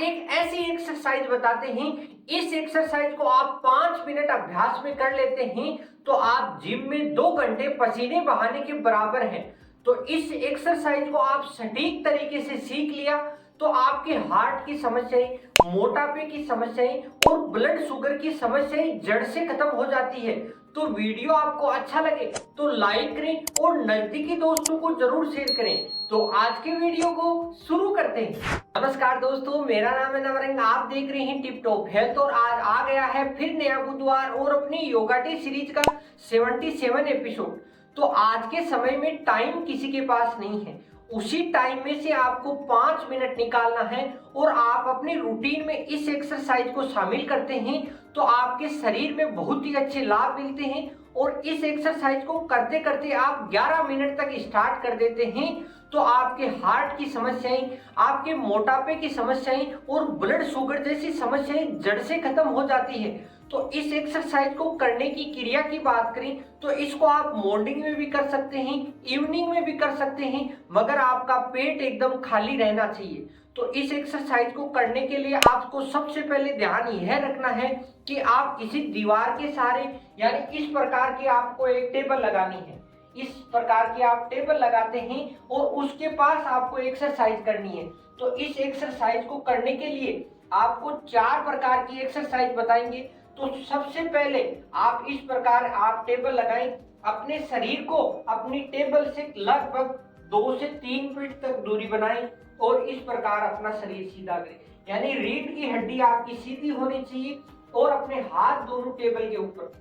एक ऐसी एक्सरसाइज बताते हैं, इस एक्सरसाइज को आप 5 मिनट अभ्यास में कर लेते हैं तो आप जिम में 2 घंटे पसीने बहाने के बराबर हैं। तो इस एक्सरसाइज को आप सटीक तरीके से सीख लिया तो आपके हार्ट की समस्याएं, मोटापे की समस्याएं और ब्लड शुगर की समस्याएं जड़ से खत्म हो जाती है। तो वीडियो आपको अच्छा लगे तो लाइक करें और नजदीकी दोस्तों को जरूर शेयर करें। तो आज के वीडियो को शुरू करते हैं। नमस्कार दोस्तों, मेरा नाम है नवरंग, आप देख रहे हैं टिप टॉप हेल्थ और आज आ गया है फिर नया बुधवार और अपनी योगा डे सीरीज का 77 एपिसोड। तो आज के समय में टाइम किसी के पास नहीं है, उसी टाइम में से आपको 5 मिनट निकालना है और आप अपने रूटीन में इस एक्सरसाइज को शामिल करते हैं तो आपके शरीर में बहुत ही अच्छे लाभ मिलते हैं। और इस एक्सरसाइज को करते करते आप 11 मिनट तक स्टार्ट कर देते हैं तो आपके हार्ट की समस्याएं, आपके मोटापे की समस्याएं और ब्लड शुगर जैसी समस्याएं जड़ से खत्म हो जाती है। तो इस एक्सरसाइज को करने की क्रिया की बात करें तो इसको आप मॉर्निंग में भी कर सकते हैं, इवनिंग में भी कर सकते हैं, मगर आपका पेट एकदम खाली रहना चाहिए। तो इस एक्सरसाइज को करने के लिए आपको सबसे पहले ध्यान यह रखना है कि आप किसी दीवार के सहारे यानी इस प्रकार की आपको एक टेबल लगानी है। इस प्रकार की आप टेबल लगाते हैं और उसके पास आपको एक्सरसाइज करनी है। तो इस एक्सरसाइज को करने के लिए आपको 4 प्रकार की एक्सरसाइज बताएंगे। तो सबसे पहले आप इस प्रकार आप टेबल लगाएं, अपने शरीर को अपनी टेबल से लगभग 2 से 3 फीट तक दूरी बनाएं और इस प्रकार अपना शरीर सीधा करें, यानी रीढ़ की हड्डी आपकी सीधी होनी चाहिए और अपने हाथ दोनों टेबल के ऊपर,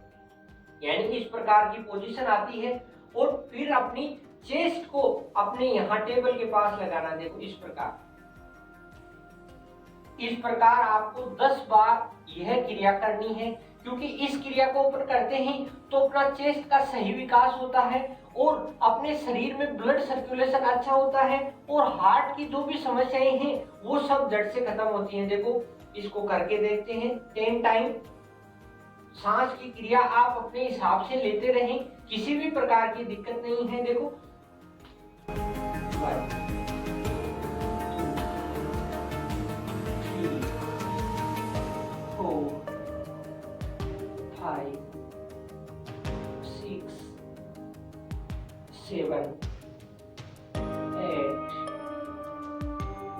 यानी इस प्रकार की पोजीशन आती है। और फिर अपनी चेस्ट को अपने यहाँ टेबल के पास लगाना। देखो इस प्रकार आपको 10 बार यह क्रिया करनी है, क्योंकि इस क्रिया को ऊपर करते हैं तो अपना चेस्ट का सही विकास होता है और अपने शरीर में ब्लड सर्कुलेशन अच्छा होता है और हार्ट की जो भी समस्याएं हैं वो सब जड़ से खत्म होती हैं। देखो इसको करके देखते हैं 10 टाइम। सांस की क्रिया आप अपने हिसाब से लेते रहें, किसी भी प्रकार की दिक्कत नहीं है। देखो 1 2 3 4 5 6 7 8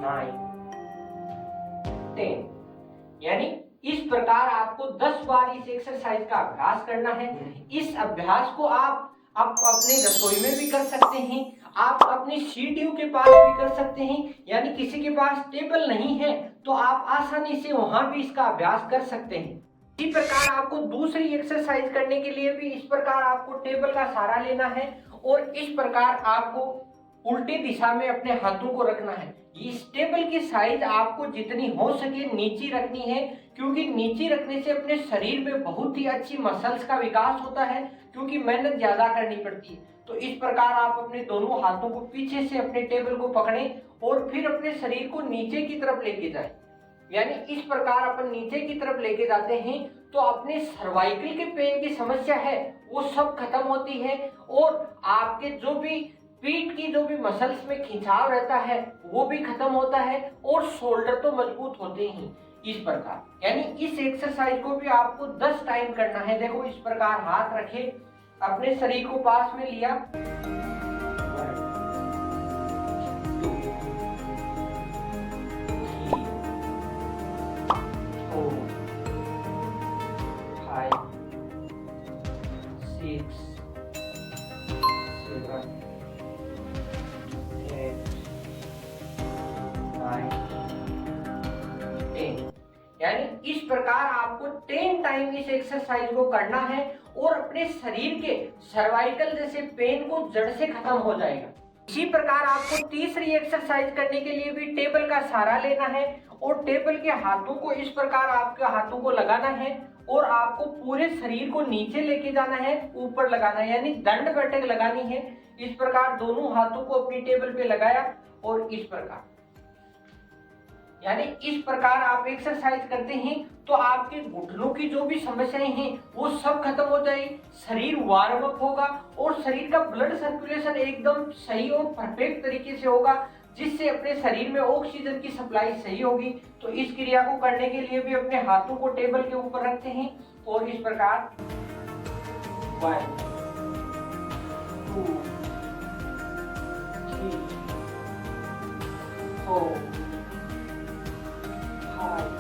9 10। यानी इस प्रकार आपको 10 बार इस एक्सरसाइज का अभ्यास करना है। इस अभ्यास को आप अपने रसोई में भी कर सकते हैं, आप अपने सीढ़ियों के पास भी कर सकते हैं, यानी किसी के पास टेबल नहीं है तो आप आसानी से वहां भी इसका अभ्यास कर सकते हैं। इसी प्रकार आपको दूसरी एक्सरसाइज करने के लिए भी इस प्रकार आपको टेबल का सहारा लेना है और इस प्रकार आपको उल्टी दिशा में अपने हाथों को रखना है। इस टेबल की साइज आपको जितनी हो सके नीची रखनी है, क्योंकि नीची रखने से अपने शरीर में बहुत ही अच्छी मसल्स का विकास होता है, क्योंकि मेहनत ज्यादा करनी पड़ती है। तो इस प्रकार आप अपने दोनों हाथों को पीछे से अपने टेबल को पकड़ें और फिर अपने शरीर को नीचे की तरफ लेके जाएं। यानी इस प्रकार अपन नीचे की तरफ लेके जाते हैं तो अपने सर्वाइकल के पेन की समस्या है वो सब खत्म होती है और आपके जो भी पीठ की जो भी मसल्स में खिंचाव रहता है वो भी खत्म होता है और शोल्डर तो मजबूत होते ही इस प्रकार। यानी इस एक्सरसाइज को भी आपको 10 टाइम करना है। देखो इस प्रकार हाथ रखे, अपने शरीर को पास में लिया, 10। यानी इस प्रकार आपको 10 टाइम इस एक्सरसाइज को करना है और अपने शरीर के सर्वाइकल जैसे पेन को जड़ से खत्म हो जाएगा। इसी प्रकार आपको तीसरी एक्सरसाइज करने के लिए भी टेबल का सहारा लेना है और टेबल के हाथों को इस प्रकार आपके हाथों को लगाना है और आपको पूरे शरीर को नीचे लेके जाना है, ऊपर लगाना है, यानी दंड बैठक लगानी है। इस प्रकार दोनों हाथों को अपनी टेबल पे लगाया और इस प्रकार, यानी इस प्रकार आप एक्सरसाइज करते हैं तो आपके घुटनों की जो भी समस्याएं हैं वो सब खत्म हो जाएगी, शरीर वार्म अप होगा और शरीर का ब्लड सर्कुलेशन एकदम सही और परफेक्ट तरीके से होगा, जिससे अपने शरीर में ऑक्सीजन की सप्लाई सही होगी। तो इस क्रिया को करने के लिए भी अपने हाथों को टेबल के ऊपर रखते हैं और इस प्रकार 1 2 3 4 5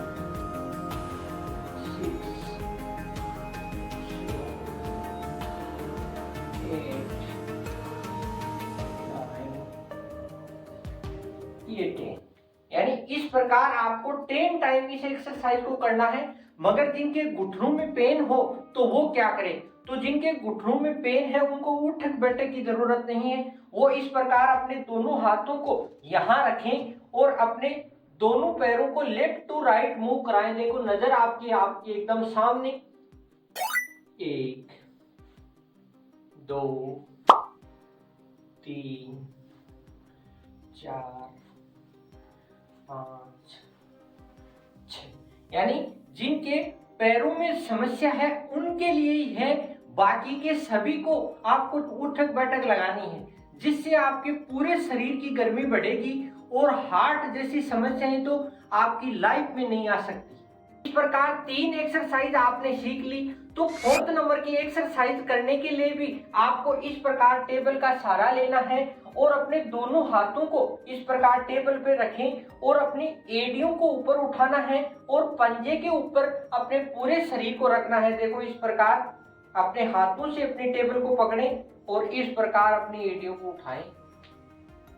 6 7 8 9 10। यानी इस प्रकार आपको 10 टाइम इस एक्सरसाइज को करना है। मगर जिनके घुटनों में पेन हो तो वो क्या करें? तो जिनके घुटनों में पेन है उनको उठक बैठक की जरूरत नहीं है। वो इस प्रकार अपने दोनों हाथों को यहाँ रखें और अपने दोनों पैरों को लेफ्ट टू राइट मूव कराएं। देखो नजर आपकी एकदम सामने। 1 2 3 4 5 6। यानी जिनके पैरों में समस्या है उनके लिए ही है, बाकी के सभी को आपको उठक बैठक लगानी है, जिससे आपके पूरे शरीर की गर्मी बढ़ेगी और हार्ट जैसी समस्याएं तो आपकी लाइफ में नहीं आ सकती। इस प्रकार 3 एक्सरसाइज आपने सीख ली। तो 4th नंबर की एक्सरसाइज करने के लिए भी आपको इस प्रकार टेबल का सहारा लेना है और अपने दोनों हाथों को इस प्रकार टेबल पे रखें और अपनी एड़ियों को ऊपर उठाना है और पंजे के ऊपर अपने पूरे शरीर को रखना है। देखो इस प्रकार अपने हाथों से अपनी टेबल को पकड़ें और इस प्रकार अपनी एड़ियों को उठाएं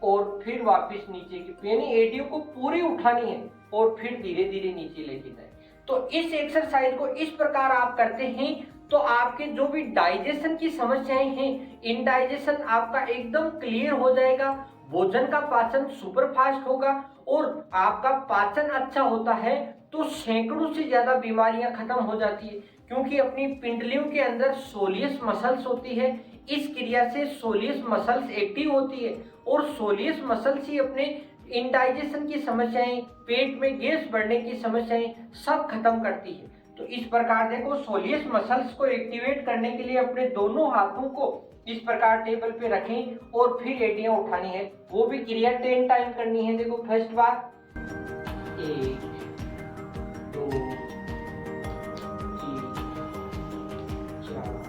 और फिर वापस नीचे की, यानी एड़ियों को पूरी उठानी है और फिर धीरे धीरे नीचे लेके जाए। तो इस एक्सरसाइज को इस प्रकार आप करते हैं तो आपके जो भी डाइजेशन की समस्याएं हैं, इनडाइजेशन आपका एकदम क्लियर हो जाएगा, भोजन का पाचन सुपर फास्ट होगा और आपका पाचन अच्छा होता है तो सैकड़ों से ज्यादा बीमारियां खत्म हो जाती है। क्योंकि अपनी पिंडलियों के अंदर सोलियस मसल्स होती है, इस क्रिया से सोलियस मसल्स एक्टिव होती है और सोलियस मसल्स ही अपने इनडाइजेशन की समस्याएं, पेट में गैस बढ़ने की समस्याएं सब खत्म करती है। तो इस प्रकार देखो सोलियस मसल्स को एक्टिवेट करने के लिए अपने दोनों हाथों को इस प्रकार टेबल पे रखें और फिर एड़ियां उठानी है। वो भी क्रिया 10 टाइम करनी है। देखो फर्स्ट बार 1 2 3 4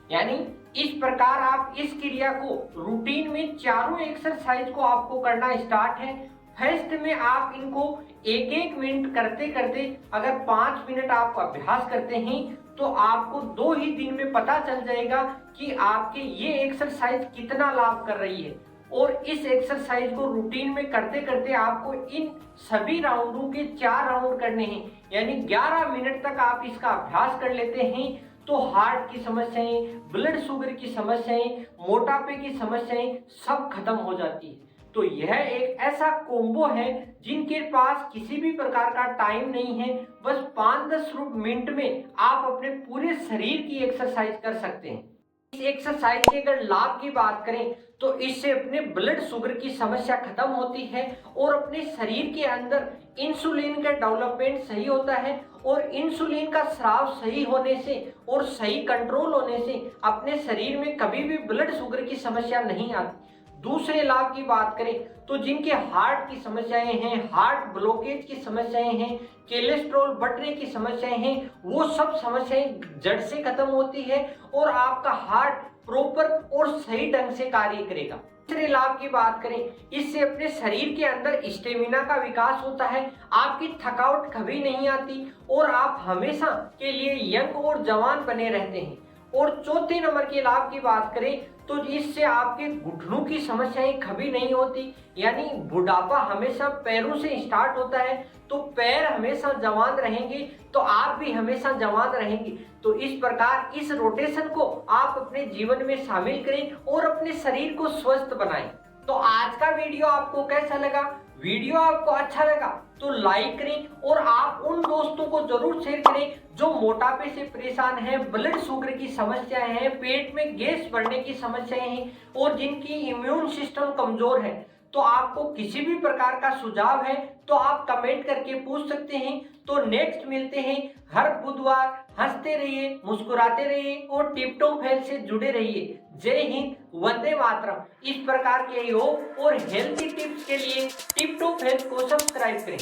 यानी इस प्रकार आप इस क्रिया को रूटीन में चारों एक्सरसाइज को आपको करना स्टार्ट है। फर्स्ट में आप इनको 1-1 मिनट करते करते अगर 5 मिनट आप अभ्यास करते हैं तो आपको 2 ही दिन में पता चल जाएगा कि आपके ये एक्सरसाइज कितना लाभ कर रही है। और इस एक्सरसाइज को रूटीन में करते करते आपको इन सभी राउंडों के 4 राउंड करने हैं, यानी 11 मिनट तक आप इसका अभ्यास कर लेते हैं तो हार्ट की समस्याएं, ब्लड शुगर की समस्याएं, मोटापे की समस्याएं सब खत्म हो जाती है। तो यह एक ऐसा कोम्बो है जिनके पास किसी भी प्रकार का टाइम नहीं है, बस 5-10 मिनट में आप अपने पूरे शरीर की एक्सरसाइज कर सकते हैं। इस एक्सरसाइज के अगर लाभ की बात करें तो इससे अपने ब्लड शुगर की समस्या खत्म होती है और अपने शरीर के अंदर इंसुलिन का डेवलपमेंट सही होता है और इंसुलिन का स्राव सही होने से और सही कंट्रोल होने से अपने शरीर में कभी भी ब्लड शुगर की समस्या नहीं आती। दूसरे लाभ की बात करें तो जिनके हार्ट की समस्याएं हैं, हार्ट ब्लॉकेज की समस्याएं हैं, कोलेस्ट्रॉल बढ़ने की समस्याएं हैं, वो सब समस्याएं जड़ से खत्म होती है और आपका हार्ट प्रॉपर और सही ढंग से कार्य करेगा। तीसरे लाभ की बात करें, इससे अपने शरीर के अंदर स्टेमिना का विकास होता है, आपकी थकावट कभी नहीं आती और आप हमेशा के लिए यंग और जवान बने रहते हैं। और चौथे नंबर के लाभ की बात करें तो इससे आपके घुटनों की समस्याएं कभी नहीं होती, यानी बुढ़ापा हमेशा पैरों से स्टार्ट होता है तो पैर हमेशा जवान रहेंगे तो आप भी हमेशा जवान रहेंगे। तो इस प्रकार इस रोटेशन को आप अपने जीवन में शामिल करें और अपने शरीर को स्वस्थ बनाएं। तो आज का वीडियो आपको कैसा लगा? वीडियो आपको अच्छा लगा तो लाइक करें और आप उन दोस्तों को जरूर शेयर करें जो मोटापे से परेशान हैं, ब्लड शुगर की समस्याएं हैं, पेट में गैस बढ़ने की समस्याएं हैं और जिनकी इम्यून सिस्टम कमजोर है। तो आपको किसी भी प्रकार का सुझाव है तो आप कमेंट करके पूछ सकते हैं। तो नेक्स्ट मिलते हैं हर बुधवार। हंसते रहिए, मुस्कुराते रहिए और टिप टॉप हेल्थ से जुड़े रहिए। जय हिंद, वंदे मातरम। इस प्रकार के योग और हेल्थी टिप्स के लिए टिप टॉप हेल्थ को सब्सक्राइब करें।